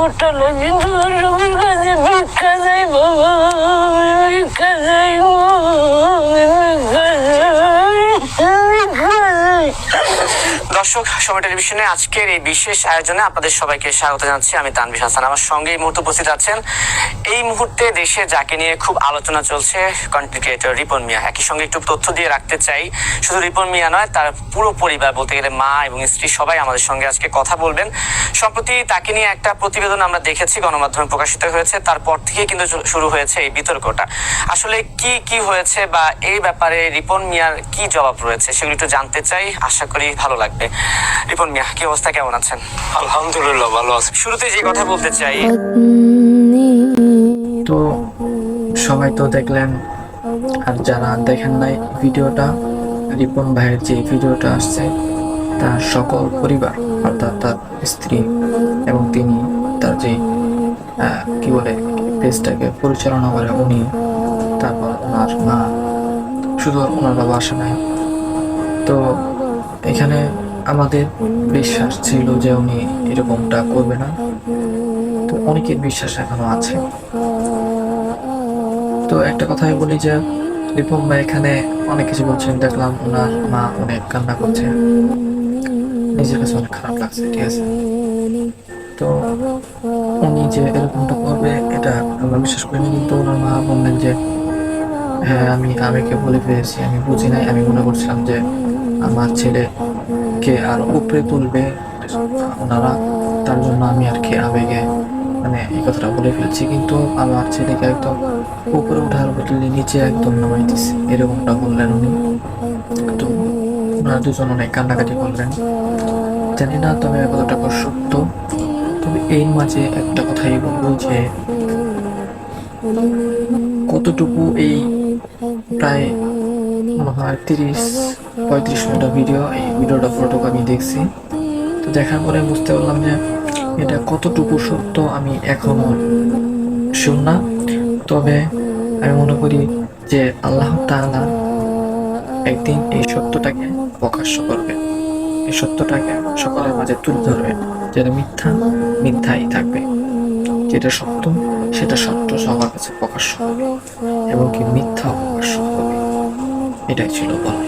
হোটেলে কিন্তু সবার কাছে ভিক্ষা দেয় বাবা, ভিক্ষা দেয় দর্শক, সময় টেলিভিশনে আজকের এই বিশেষ আয়োজনে আপনাদের সবাইকে স্বাগত জানাচ্ছি। আমি তানভীর হাসান। আমার সঙ্গে এই মুহূর্তে উপস্থিত আছেন এই মুহূর্তে দেশে যাকে নিয়ে খুব আলোচনা চলছে, কন্টেন্ট ক্রিয়েটর রিপন মিয়া। একই সঙ্গে একটু তথ্য দিয়ে রাখতে চাই, শুধু রিপন মিয়া নয়, তার পুরো পরিবার, বলতে গেলে মা এবং স্ত্রী সবাই আমাদের সঙ্গে আজকে কথা বলবেন। সম্প্রতি তাকে নিয়ে একটা প্রতিবেদন আমরা দেখেছি, গণমাধ্যমে প্রকাশিত হয়েছে। তারপর থেকে কিন্তু শুরু হয়েছে এই বিতর্কটা। আসলে কি কি হয়েছে বা এই ব্যাপারে রিপন মিয়ার কি জবাব রয়েছে সেগুলো একটু জানতে চাই। আশা করি ভালো লাগবে। রিপন মিয়া, কি অবস্থা, কেমন আছেন? আলহামদুলিল্লাহ, ভালো আছি। শুরুতে যে কথা বলতে চাই, তো সবাই তো দেখলেন, আর যারা দেখেন নাই ভিডিওটা, রিপন ভাইয়ের যে ভিডিওটা আসছে তার সকল পরিবার, অর্থাৎ তার স্ত্রী এবং তিনি তার যে কি বলে পেজটাকে পরিচালনা করে উনি, তারপর ওনার মা, শুধু ওনার বাবা আসে নাই। তো এখানে আমাদের বিশ্বাস ছিল যে উনি এরকমটা করবে না, তো অনেকের বিশ্বাস এখনো আছে। তো একটা কথাই বলি যে রিপন ভাই এখানে অনেক কিছু বলছেন, দেখলাম ওনার মা অনেক কান্না করছে, নিজের কাছে অনেক খারাপ লাগছে, ঠিক আছে। তো উনি যে এরকমটা করবে এটা আমরা বিশ্বাস করিনি, কিন্তু ওনার মা বললেন যে হ্যাঁ, আমি আবেগে বলে ফেলেছি, আমি বুঝি নাই, আমি মনে করছিলাম যে আমার ছেলেকে আরো উপরে তুলবে ওনারা, তার জন্য আমি আর কি আবেগে মানে এই কথাটা বলে ফেলছি, কিন্তু আমার ছেলেকে একদম উপরে ওঠার বদলে নিচে একদম নামাই দিচ্ছে, এরকমটা বললেন উনি। তো ওনারা দুজন অনেক কান্নাকাটি করলেন, জানি না তবে কতটা সত্য। তবে এই মাঝে একটা কথাই বলবো যে কতটুকু এই প্রায় মনে হয় 30-35 মিনিটের ভিডিও, এই ভিডিওটা পুরোটুকু আমি দেখছি। তো দেখার পরে বুঝতে পারলাম যে এটা কতটুকু সত্য আমি এখনো শিওর না। তবে আমি মনে করি যে আল্লাহ তাআলা একদিন এই সত্যটাকে প্রকাশ্য করবে, এই সত্যটাকে সকলের মাঝে তুলে ধরবে, যেটা মিথ্যা মিথ্যাই থাকবে, যেটা সত্য সেটা সত্য সবার কাছে প্রকাশ্য হবে এবং কি মিথ্যা প্রকাশ্য হবে। এটাই ছিল বলা।